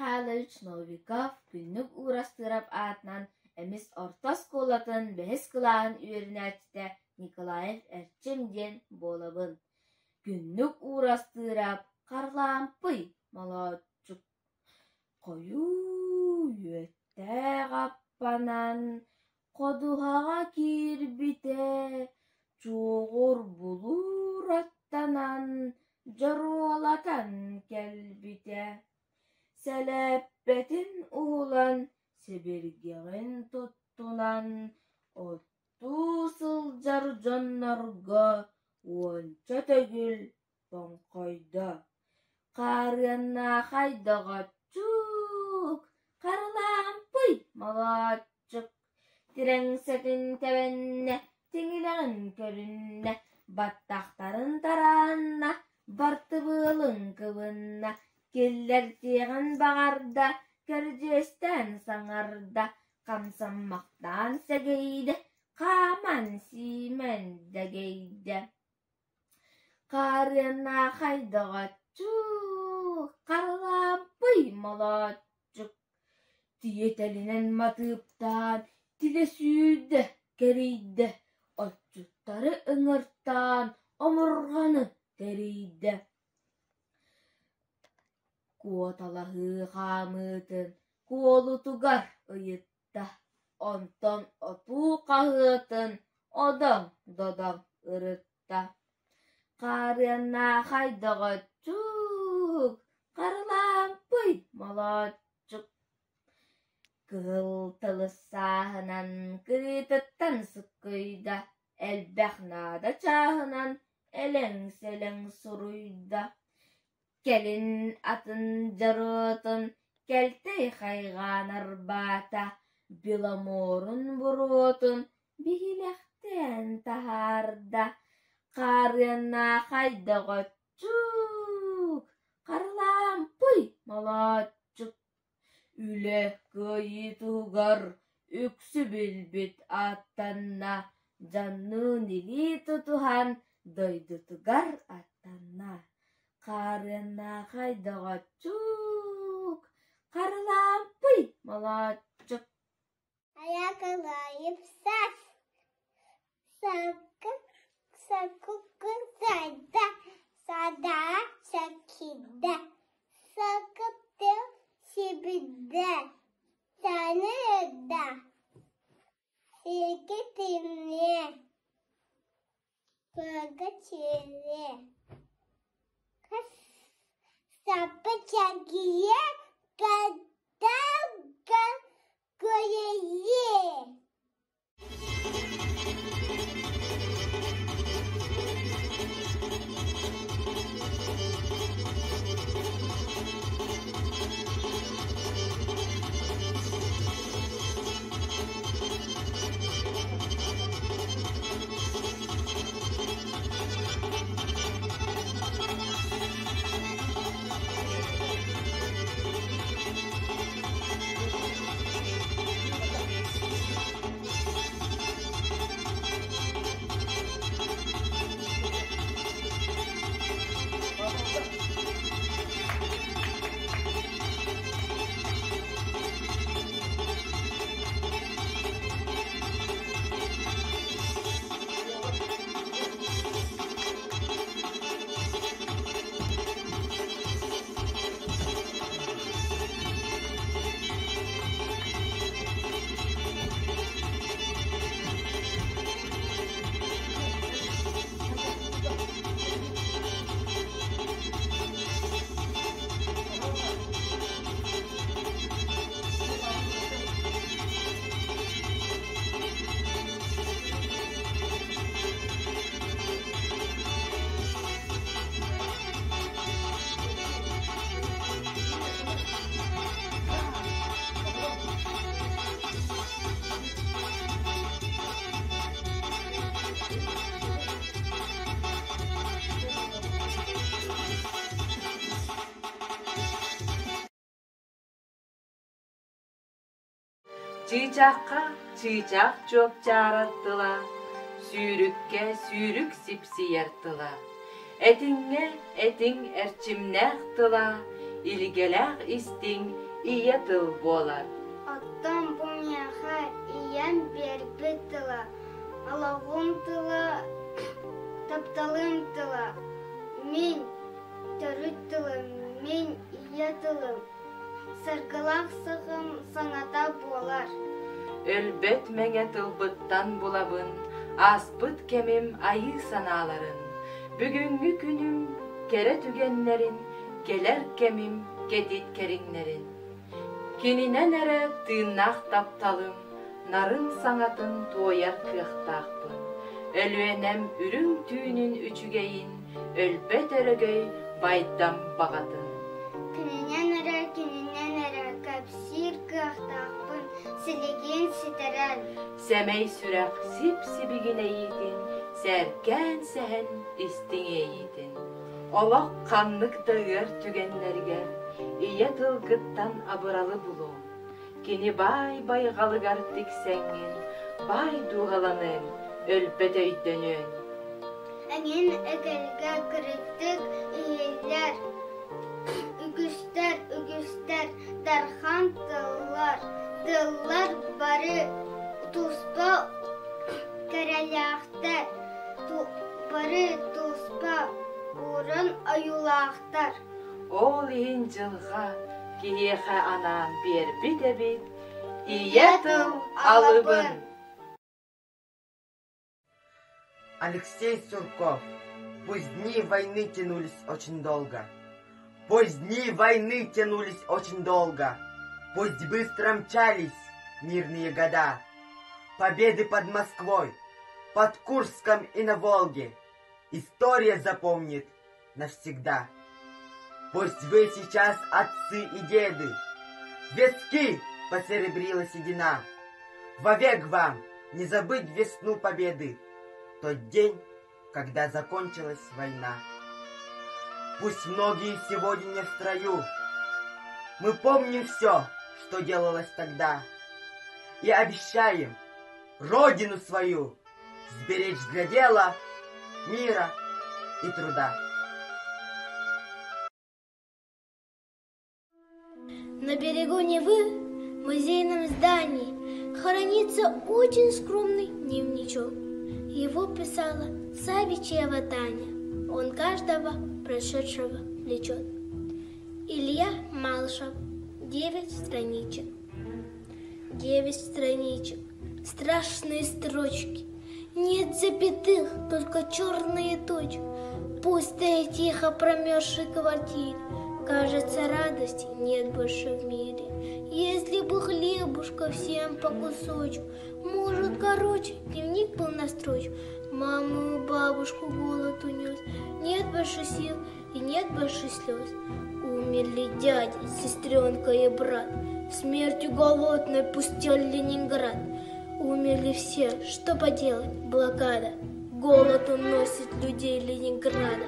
Михайлович Новиков күннүк урастырап атынан эмис орта сколатын бэхис кылаан үөрүнээчтэ Николаев Эрчим диэн болабын. Күннүк урастырап карлампый молодчук. Коюу үөттэ каппанан кодуһаҕа киирбите чуугур булуур аттанан жоруолатан келбите. Сэлэппэтин уһулан сибиргеҕин туттунан оттуу сылдьар дьоннорго уонча төгүл тоҥхойдо. Каарыаннаахайдоҕоччук, карылампый молодчук. Тирэҥсэтин тэбэннэ, тиҥилэҕин көрүннэ, баттахтарын тараанна, бартыбыылын кыбынна, киллэртиэҕин баҕарда, кэрдьиэстэн саҥарда, хамсаммахтаан сэгейдэ, хааман сиимэн дэгейдэ. Каарыаннаахайдоҕоччук, карылампый молодчук. Тиетэлинэн матыыптаан, тилэ сүүрдэ, кэрийдэ, оччуттары ыҥыртаан, омурҕаны тэрийдэ. Куоталаһыы хаамыытын куолутугар ыйытта, онтон отуу хаһыатын одоҥ додоҥ ырытта. Каарыаннаахайдоҕоччук, карылампый молодчук. Кыһыл тылыссааһынан кырыытыттан сыккыйда, элбэх наада чааһынан элең-сэлэң суруйда. Келин атын жарыатын келтей хайгаанар баата, биламоорун буруотун бихилэхтэн тахаарда. Каарыаннаахайдоҕоччук, карылампый молодчук. Үлэ кыйытуугар үксү билбит аттанна, дьоннуун илии тутуһан дойдутугар аттанна. Каарыаннаахайдоҕоччук, карылампый молодчук. Аякалайып сас, сакуккузайда, сада сакидда, сакыптыл сибидда, таныда, сикитимне, пагачеле, сапачагие, кадага, гоее. Чыычаакка чыычаак чуоп чаараттыла, сүүрүкке сүүрүк сипсияртыла. Этиңе этиң эрчимнээхтыла, илигелээх истиң ие тыл болар. Оттан бумяха иям бербі тыла, алавым тыла, тапталым тыла, мен төрі тылы, мен ие тылым, сыргылақ сығым саңата болар. Өлбөт меңе тылбыттан булабын, аспыт кемим айы саналарын. Бүгүнгү күнүм кере түгеннерин, келер кемим кетит кериңнерин. Кининен эре тыыннах тапталым, нарын саңатын тояр кыахтаакпын. Өлүенем үрүң түүнүн үчүгейин, өлбөт өрөгөй байдам багатын. Кининен эре капсир кыахтаакпын, силеген ситерен. Семей сүрәк сип-сибигин эйитин, сәркән сәһен истиң эйитин. Олақ қанлык тыгыр түгеннерге, ие тылгыттан абыралы булу. Кини бай галыгар тиксәңин, бай дуғаланын, өлпөт өйдөнөн. Әнен әгелге кіріктік иелер, үгістер, дархан тыллар бары туспа кәрәләқтер, бары туспа урын аюлақтар. Ол иін жылға, киеха анан бербит эбит, ие тыл алыбын. Алексей Сурков. Пусть дни войны тянулись очень долго. Пусть дни войны тянулись очень долго. Пусть быстро мчались мирные года. Победы под Москвой, под Курском и на Волге история запомнит навсегда. Пусть вы сейчас отцы и деды, виски посеребрила седина. Вовек вам не забыть весну победы, тот день, когда закончилась война. Пусть многие сегодня не в строю, мы помним все, что делалось тогда, и обещаем родину свою сберечь для дела, мира и труда. На берегу Невы, в музейном здании, хранится очень скромный дневничок. Его писала Савичева Таня. Он каждого прошедшего влечет. Илья Малышев. 9 страничек. 9 страничек. Страшные строчки. Нет запятых, только черные точки. Пустая, тихо промерзшей квартире. Кажется, радости нет больше в мире. Если бы хлебушка всем по кусочку, может, короче, дневник был на строчку. Маму и бабушку голод унес. Нет больше сил и нет больше слез. Умерли дядя, сестренка и брат. Смертью голодной пустел Ленинград. Умерли все, что поделать, блокада. Голод уносит людей Ленинграда.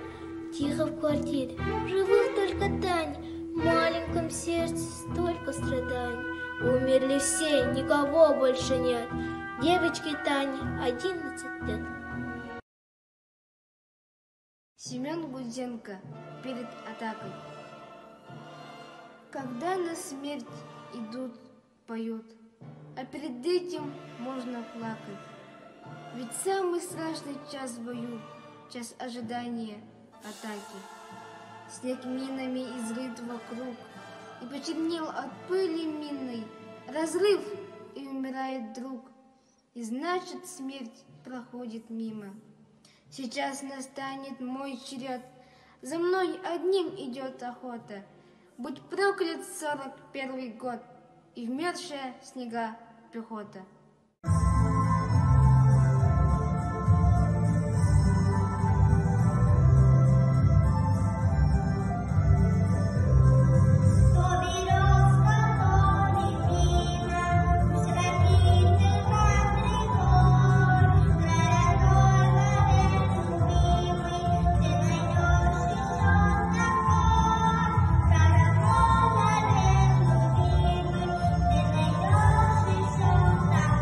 Тихо в квартире, живых только Таня. В маленьком сердце столько страданий. Умерли все, никого больше нет. Девочке Тане 11 лет. Семен Гудзенко перед атакой. Когда на смерть идут, поют, а перед этим можно плакать. Ведь самый страшный час в бою, час ожидания атаки. Снег минами изрыт вокруг и почернел от пыли минной. Разрыв, и умирает друг, и значит смерть проходит мимо. Сейчас настанет мой черед, за мной одним идет охота. Будь проклят 41-й год и вмерзшая в снега пехота. Ты найдешь еще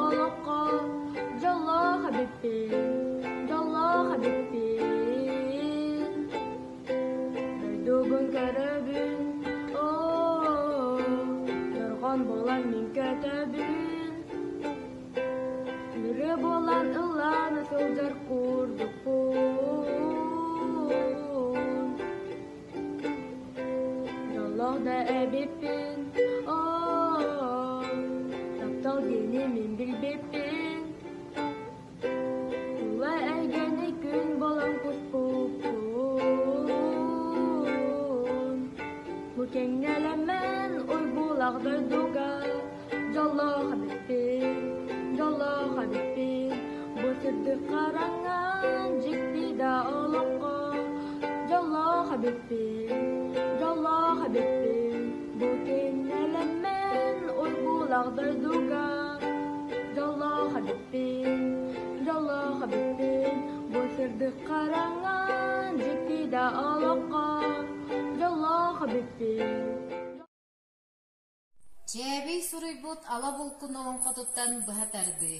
oloqqa jalla habibbin Daydugun karabin Nurgan bolan min katabin Nuri bolan ılana sıljar kurdukun Jallah da ebipin Taptal geni min bilbipin Tula ergeni gün bolan kuspupun Mükennelemen oy bulaqdır duga Jallah habibbin Bu sırdı karangan jikti da oloqqa Jallah habibbin Bu kennelemen oy bulaqdır duga Jallah habibbin Bu sırdı karangan jikti da oloqqa Jallah habibbin Чәбей сурыйбут ала булкуновын котуттан быһатарды.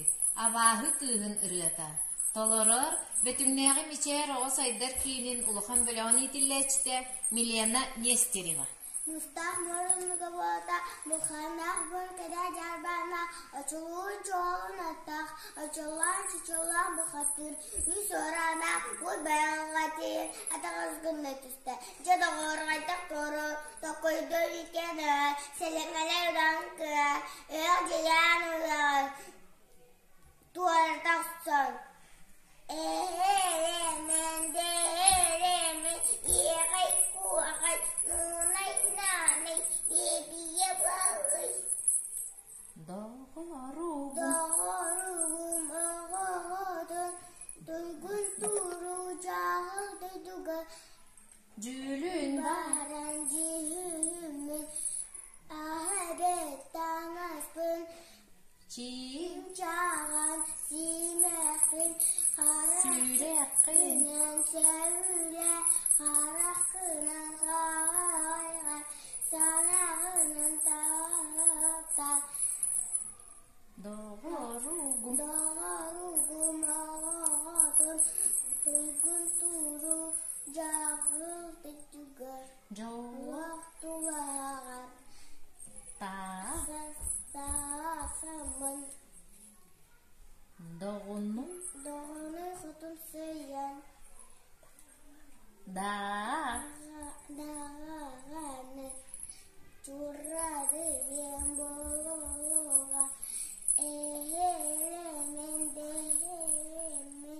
Абаһы кыыһын ырыата. Толорор бөтүңнәгы мичээр оос айдар киинин улахан бөлөөн итиллээчте Милена Нестерева. Mustaq morunluga bota, muhanaq bölgede jarbana, açılın çoğun ataq, açılan çuçulan bu hatır, yüz orana, bu bayan gatir, atağız gınnet üstte, cadı orgaytak toru, tokoydu ikene, selengeler rankı, öğüceyen ular, tuvar taksan. Mende, yeğay kuğay, nunay nanay, bebiye bağır. Doğrugum ağadır, duygun turu cahıl duyduga. Jülün Baran cihümün, ahbetten aspın, çiğ çağan simektin, sürekli Kınan sevüle, harak kınan kaygan, sana kınan tak. doğrugum Doğrugum ağadır, duygun turu cahıl duyduga. Waktu lagar, ta sasaman, doğunun doğru kutun seyan. Dağane curradı yembologa mendeheme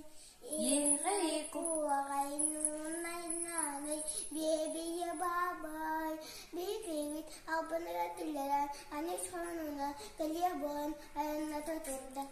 yeğay kuğay nunay nanay bebiye babay bikivit alpını götürler anne sonuna kalıyor bon ayağına tuturda.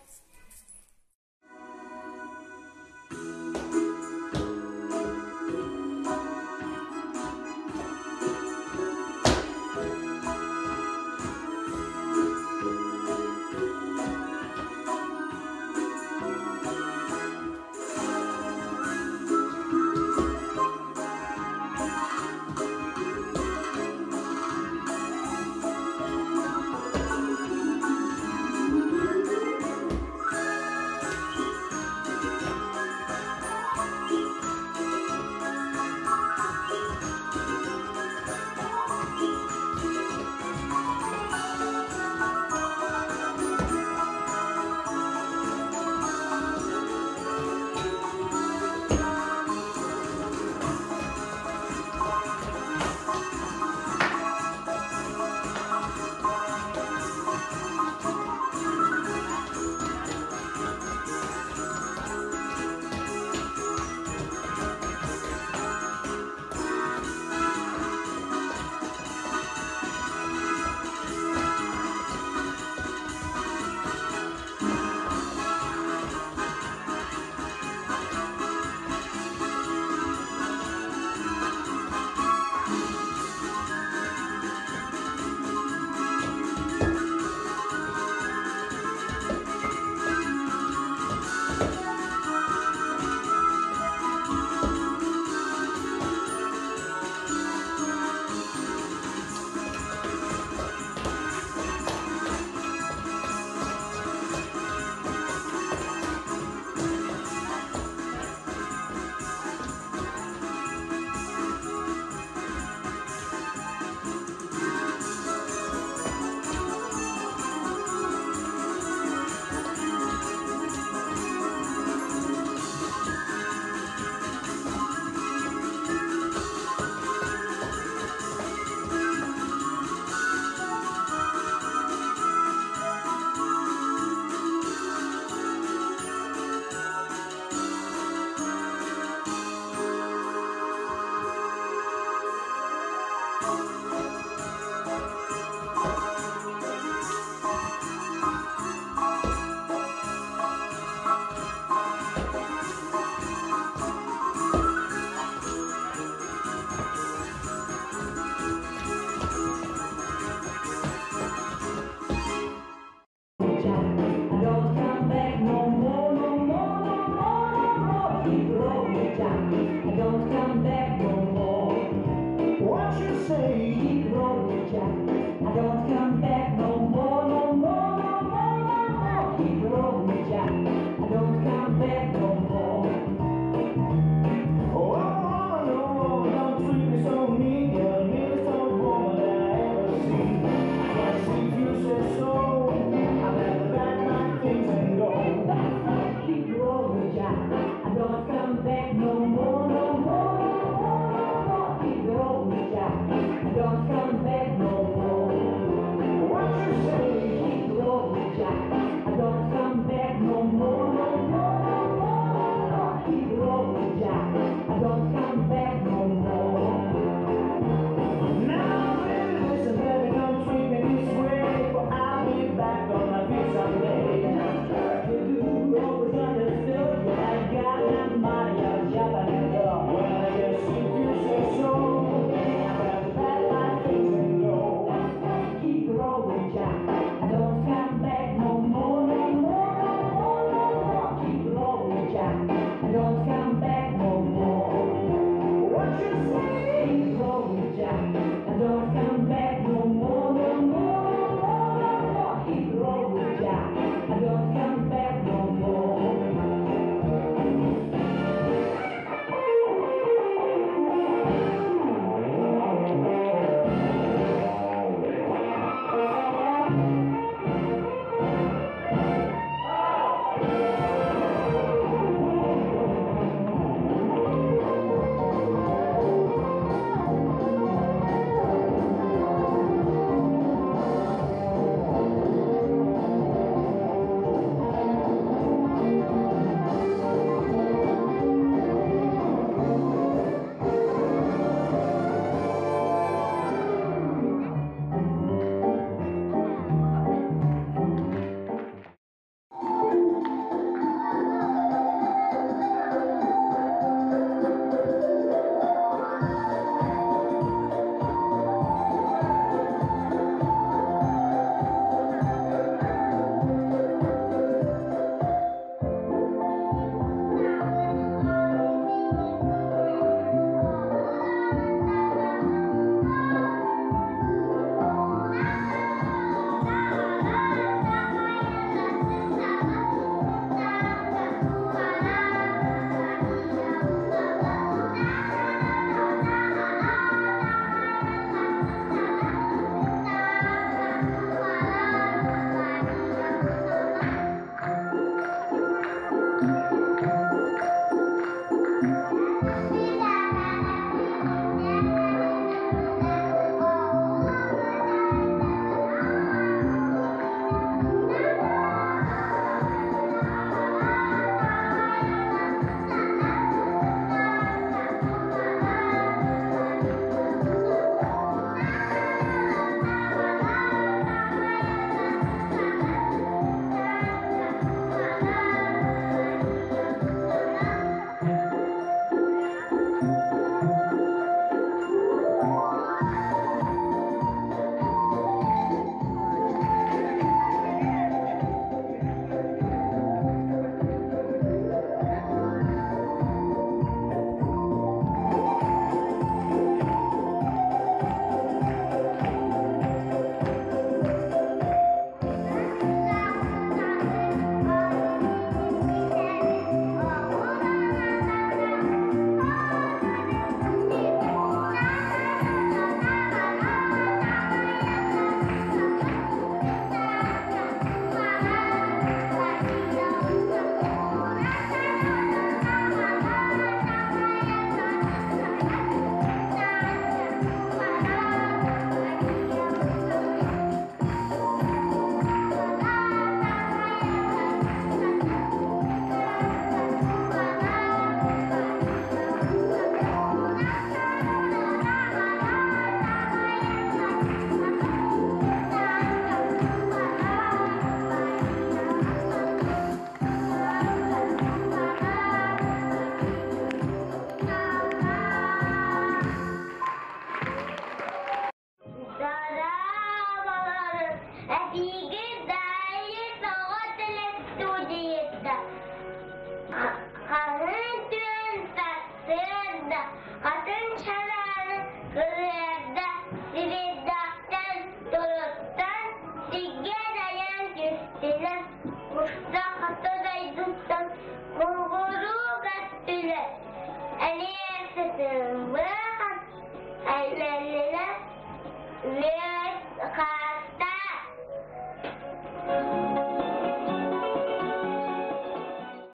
Kanın tüm taktırda, katın çalanı kırda,